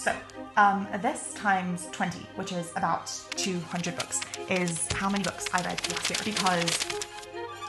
So this times 20, which is about 200 books, is how many books I read last year, because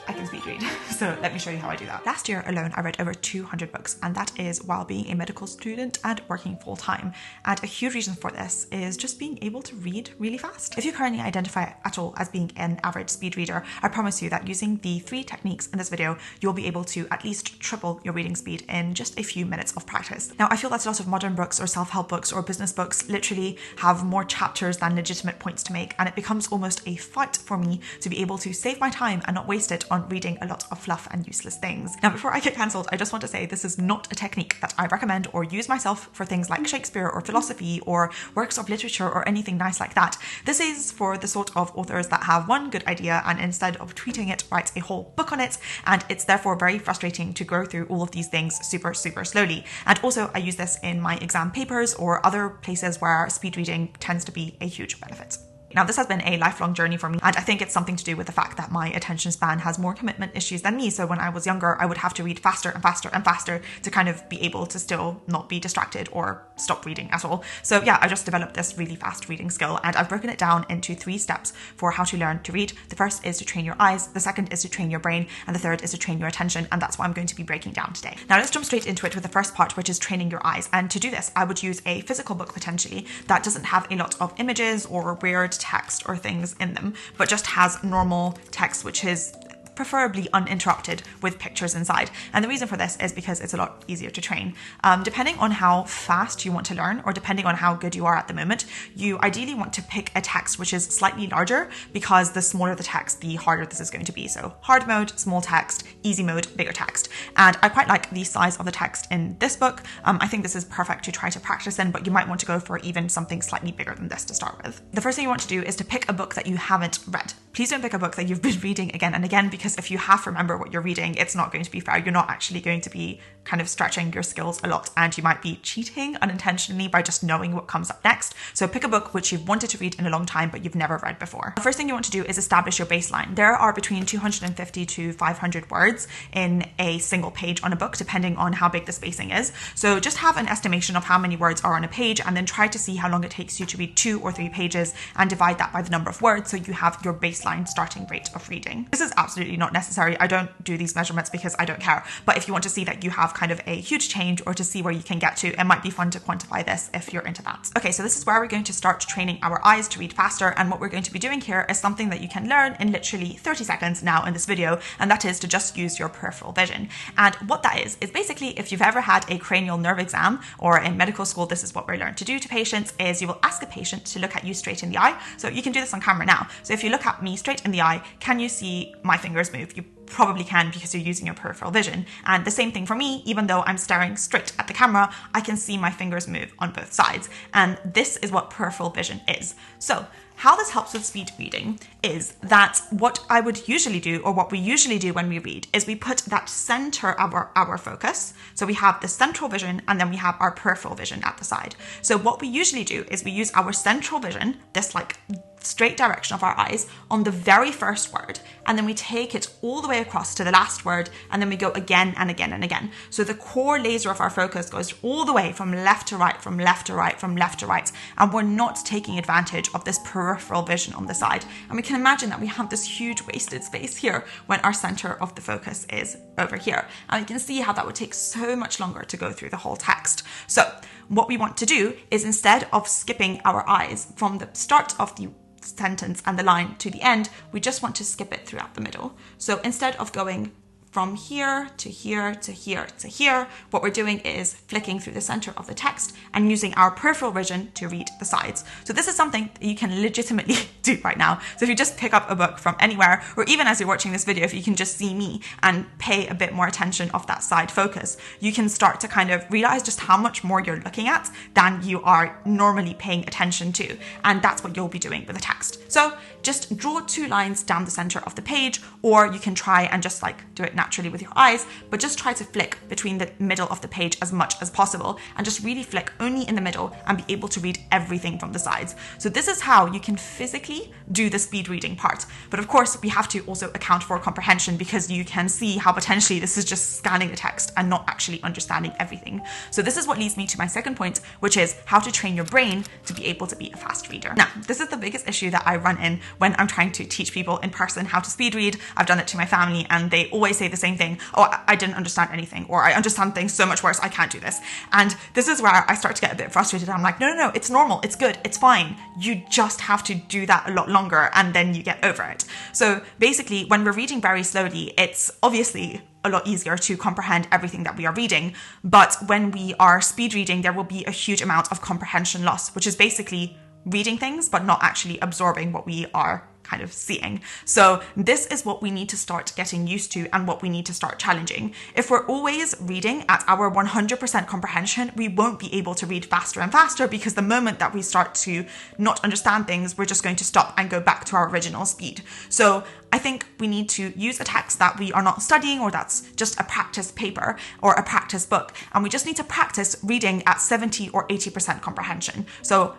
I can speed read. So let me show you how I do that. Last year alone, I read over 200 books, and that is while being a medical student and working full time. And a huge reason for this is just being able to read really fast. If you currently identify at all as being an average speed reader, I promise you that using the 3 techniques in this video, you'll be able to at least triple your reading speed in just a few minutes of practice. Now, I feel that a lot of modern books or self-help books or business books literally have more chapters than legitimate points to make, and it becomes almost a fight for me to be able to save my time and not waste it on reading a lot of fluff and useless things. Now, before I get cancelled, I just want to say this is not a technique that I recommend or use myself for things like Shakespeare or philosophy or works of literature or anything nice like that. This is for the sort of authors that have one good idea and instead of tweeting it, write a whole book on it, and it's therefore very frustrating to go through all of these things super slowly. And also I use this in my exam papers or other places where speed reading tends to be a huge benefit. Now, this has been a lifelong journey for me, and I think it's something to do with the fact that my attention span has more commitment issues than me. So when I was younger, I would have to read faster and faster and faster to kind of be able to still not be distracted or stop reading at all. So yeah, I just developed this really fast reading skill, and I've broken it down into 3 steps for how to learn to read. The first is to train your eyes, the second is to train your brain, and the third is to train your attention, and that's what I'm going to be breaking down today. Now, let's jump straight into it with the first part, which is training your eyes. And to do this, I would use a physical book potentially that doesn't have a lot of images or weird text or things in them, but just has normal text, which is preferably uninterrupted with pictures inside. And the reason for this is because it's a lot easier to train. Depending on how fast you want to learn, or depending on how good you are at the moment, you ideally want to pick a text which is slightly larger, because the smaller the text, the harder this is going to be. So hard mode, small text; easy mode, bigger text. And I quite like the size of the text in this book. I think this is perfect to try to practice in, but you might want to go for even something slightly bigger than this to start with. The first thing you want to do is to pick a book that you haven't read. Please don't pick a book that you've been reading again and again, because if you half remember what you're reading, it's not going to be fair. You're not actually going to be kind of stretching your skills a lot, and you might be cheating unintentionally by just knowing what comes up next. So pick a book which you've wanted to read in a long time but you've never read before. The first thing you want to do is establish your baseline. There are between 250 to 500 words in a single page on a book, depending on how big the spacing is. So just have an estimation of how many words are on a page, and then try to see how long it takes you to read 2 or 3 pages and divide that by the number of words, so you have your baseline starting rate of reading. This is absolutely not necessary. I don't do these measurements because I don't care, but if you want to see that you have kind of a huge change, or to see where you can get to, it might be fun to quantify this if you're into that. Okay, so this is where we're going to start training our eyes to read faster, and what we're going to be doing here is something that you can learn in literally 30 seconds now in this video, and that is to just use your peripheral vision. And what that is basically, if you've ever had a cranial nerve exam, or in medical school, this is what we're learned to do to patients, is you will ask a patient to look at you straight in the eye. So you can do this on camera now. So if you look at me straight in the eye, can you see my fingers move? You probably can, because you're using your peripheral vision. And the same thing for me, even though I'm staring straight at the camera, I can see my fingers move on both sides. And this is what peripheral vision is. So how this helps with speed reading is that what I would usually do, or what we usually do when we read, is we put that center of our focus. So we have the central vision, and then we have our peripheral vision at the side. So what we usually do is we use our central vision, this like straight direction of our eyes, on the very first word, and then we take it all the way across to the last word, and then we go again and again and again. So the core laser of our focus goes all the way from left to right, from left to right, from left to right, and we're not taking advantage of this peripheral vision on the side. And we can imagine that we have this huge wasted space here when our center of the focus is over here. And you can see how that would take so much longer to go through the whole text. So what we want to do is, instead of skipping our eyes from the start of the sentence and the line to the end, we just want to skip it throughout the middle. So instead of going from here to here to here to here, what we're doing is flicking through the center of the text and using our peripheral vision to read the sides. So this is something that you can legitimately do right now. So if you just pick up a book from anywhere, or even as you're watching this video, if you can just see me and pay a bit more attention of that side focus, you can start to kind of realize just how much more you're looking at than you are normally paying attention to. And that's what you'll be doing with the text. So just draw 2 lines down the center of the page, or you can try and just like do it naturally with your eyes, but just try to flick between the middle of the page as much as possible and just really flick only in the middle and be able to read everything from the sides. So this is how you can physically do the speed reading part. But of course, we have to also account for comprehension, because you can see how potentially this is just scanning the text and not actually understanding everything. So this is what leads me to my second point, which is how to train your brain to be able to be a fast reader. Now, this is the biggest issue that I run in when I'm trying to teach people in person how to speed read. I've done it to my family and they always say the same thing. Oh, I didn't understand anything, or I understand things so much worse, I can't do this. And this is where I start to get a bit frustrated. I'm like, no, it's normal, it's good, it's fine. You just have to do that a lot longer and then you get over it. So basically, when we're reading very slowly, it's obviously a lot easier to comprehend everything that we are reading. But when we are speed reading, there will be a huge amount of comprehension loss, which is basically reading things but not actually absorbing what we are kind of seeing. So this is what we need to start getting used to and what we need to start challenging. If we're always reading at our 100% comprehension, we won't be able to read faster and faster, because the moment that we start to not understand things, we're just going to stop and go back to our original speed. So I think we need to use a text that we are not studying, or that's just a practice paper or a practice book. And we just need to practice reading at 70 or 80% comprehension. So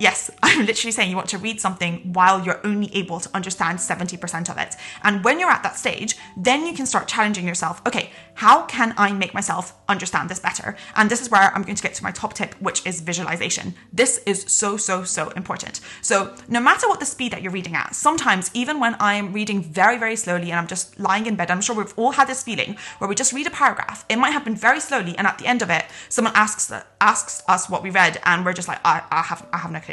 yes, I'm literally saying you want to read something while you're only able to understand 70% of it. And when you're at that stage, then you can start challenging yourself. Okay, how can I make myself understand this better? And this is where I'm going to get to my top tip, which is visualization. This is so important. So no matter what the speed that you're reading at, sometimes even when I'm reading very, very slowly and I'm just lying in bed, I'm sure we've all had this feeling where we just read a paragraph. It might happen very slowly, and at the end of it, someone asks us what we read, and we're just like, I have no clue.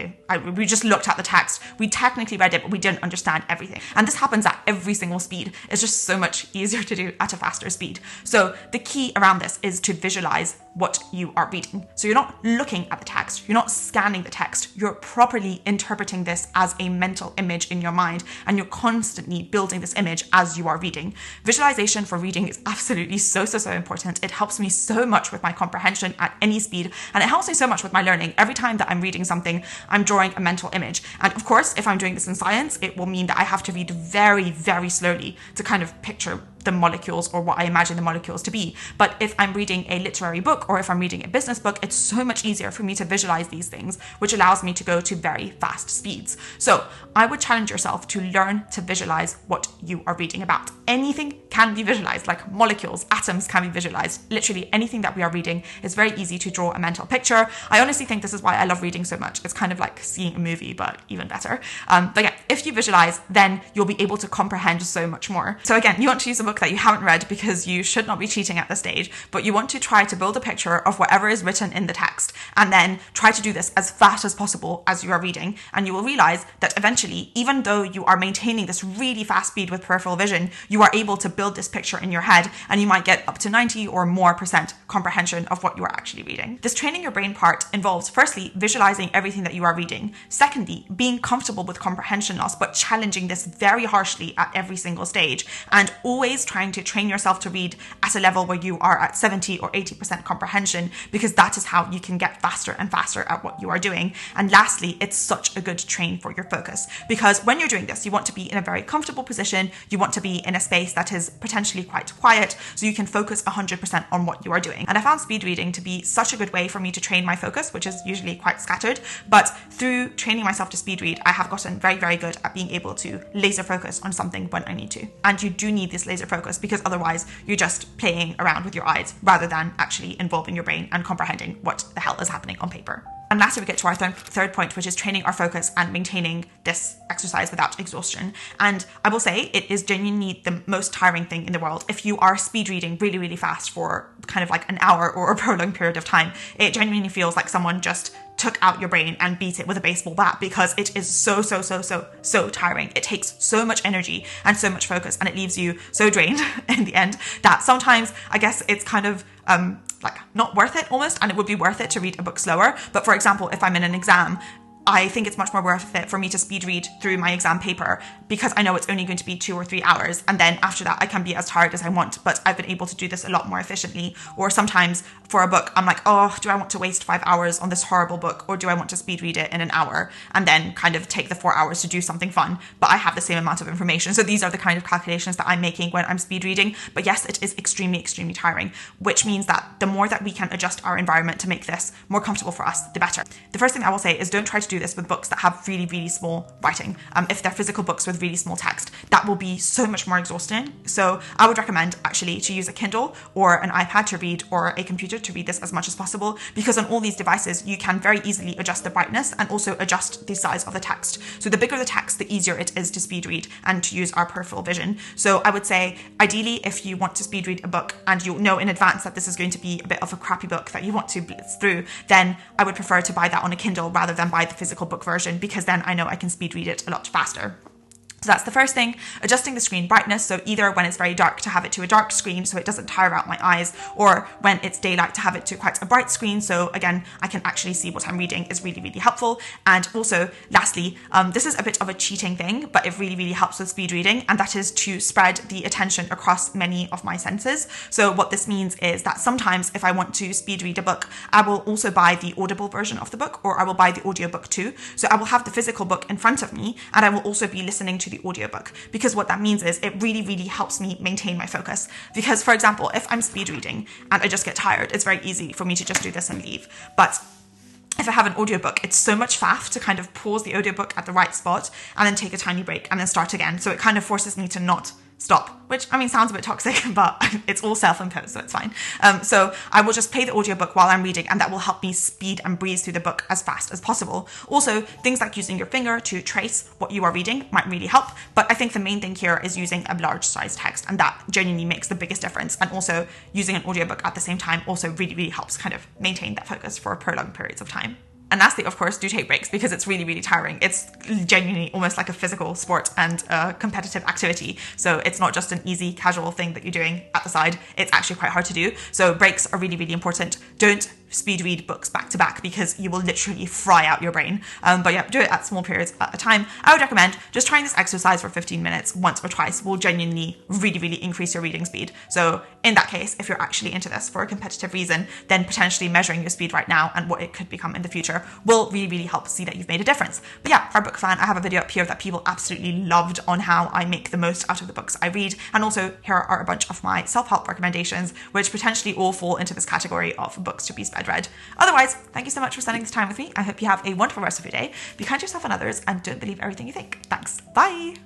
We just looked at the text. We technically read it, but we didn't understand everything. And this happens at every single speed. It's just so much easier to do at a faster speed. So the key around this is to visualize what you are reading. So you're not looking at the text, you're not scanning the text, you're properly interpreting this as a mental image in your mind, and you're constantly building this image as you are reading. Visualization for reading is absolutely so important. It helps me so much with my comprehension at any speed, and it helps me so much with my learning. Every time that I'm reading something, I'm drawing a mental image. And of course, if I'm doing this in science, it will mean that I have to read very, very slowly to kind of picture the molecules, or what I imagine the molecules to be. But if I'm reading a literary book, or if I'm reading a business book, it's so much easier for me to visualize these things, which allows me to go to very fast speeds. So I would challenge yourself to learn to visualize what you are reading about. Anything can be visualized, like molecules, atoms can be visualized. Literally anything that we are reading is very easy to draw a mental picture. I honestly think this is why I love reading so much. It's kind of like seeing a movie, but even better. But yeah, if you visualize, then you'll be able to comprehend so much more. So again, you want to use a book that you haven't read, because you should not be cheating at this stage, but you want to try to build a picture of whatever is written in the text, and then try to do this as fast as possible as you are reading. And you will realize that eventually, even though you are maintaining this really fast speed with peripheral vision, you are able to build this picture in your head, and you might get up to 90 or more % comprehension of what you are actually reading. This training your brain part involves, firstly, visualizing everything that you are reading. Secondly, being comfortable with comprehension loss, but challenging this very harshly at every single stage, and always trying to train yourself to read at a level where you are at 70 or 80% comprehension, because that is how you can get faster and faster at what you are doing. And lastly, it's such a good train for your focus, because when you're doing this, you want to be in a very comfortable position. You want to be in a space that is potentially quite quiet, so you can focus 100% on what you are doing. And I found speed reading to be such a good way for me to train my focus, which is usually quite scattered. But through training myself to speed read, I have gotten very, very good at being able to laser focus on something when I need to. And you do need this laser focus, because otherwise you're just playing around with your eyes rather than actually involving your brain and comprehending what the hell is happening on paper. And lastly, we get to our third point, which is training our focus and maintaining this exercise without exhaustion. And I will say it is genuinely the most tiring thing in the world. If you are speed reading really, really fast for kind of like an hour or a prolonged period of time, it genuinely feels like someone just took out your brain and beat it with a baseball bat, because it is so tiring. It takes so much energy and so much focus, and it leaves you so drained in the end that sometimes I guess it's kind of like not worth it almost, and it would be worth it to read a book slower. But for example, if I'm in an exam, I think it's much more worth it for me to speed read through my exam paper because I know it's only going to be 2 or 3 hours. And then after that, I can be as tired as I want, but I've been able to do this a lot more efficiently. Or sometimes for a book, I'm like, oh, do I want to waste 5 hours on this horrible book, or do I want to speed read it in an hour and then kind of take the 4 hours to do something fun, but I have the same amount of information. So these are the kind of calculations that I'm making when I'm speed reading. But yes, it is extremely, extremely tiring, which means that the more that we can adjust our environment to make this more comfortable for us, the better. The first thing I will say is don't try to do this with books that have really, really small writing. If they're physical books with really small text, that will be so much more exhausting. So I would recommend actually to use a Kindle or an iPad to read, or a computer to read this as much as possible, because on all these devices, you can very easily adjust the brightness and also adjust the size of the text. So the bigger the text, the easier it is to speed read and to use our peripheral vision. So I would say, ideally, if you want to speed read a book and you know in advance that this is going to be a bit of a crappy book that you want to blitz through, then I would prefer to buy that on a Kindle rather than buy the physical book version, because then I know I can speed read it a lot faster. So that's the first thing, adjusting the screen brightness. So either when it's very dark to have it to a dark screen so it doesn't tire out my eyes, or when it's daylight to have it to quite a bright screen so again I can actually see what I'm reading, is really, really helpful. And also lastly, this is a bit of a cheating thing, but it really, really helps with speed reading, and that is to spread the attention across many of my senses. So what this means is that sometimes if I want to speed read a book, I will also buy the Audible version of the book, or I will buy the audiobook too. So I will have the physical book in front of me and I will also be listening to the audiobook, because what that means is it really, really helps me maintain my focus. Because for example, if I'm speed reading and I just get tired, it's very easy for me to just do this and leave. But if I have an audiobook, it's so much faff to kind of pause the audiobook at the right spot and then take a tiny break and then start again. So it kind of forces me to not stop, which I mean sounds a bit toxic, but it's all self-imposed, so it's fine. So I will just play the audiobook while I'm reading, and that will help me speed and breeze through the book as fast as possible. Also, things like using your finger to trace what you are reading might really help, but I think the main thing here is using a large size text, and that genuinely makes the biggest difference. And also using an audiobook at the same time also really, really helps kind of maintain that focus for prolonged periods of time. And lastly, of course, do take breaks, because it's really, really tiring. It's genuinely almost like a physical sport and a competitive activity. So it's not just an easy, casual thing that you're doing at the side. It's actually quite hard to do. So breaks are really, really important. Don't speed read books back to back, because you will literally fry out your brain. But yeah, do it at small periods at a time. I would recommend just trying this exercise for 15 minutes once or twice will genuinely really, really increase your reading speed. So in that case, if you're actually into this for a competitive reason, then potentially measuring your speed right now and what it could become in the future will really, really help see that you've made a difference. But yeah, for a book fan, I have a video up here that people absolutely loved on how I make the most out of the books I read. And also here are a bunch of my self-help recommendations, which potentially all fall into this category of books to be sped read. Otherwise, thank you so much for spending this time with me. I hope you have a wonderful rest of your day. Be kind to yourself and others, and don't believe everything you think. Thanks. Bye.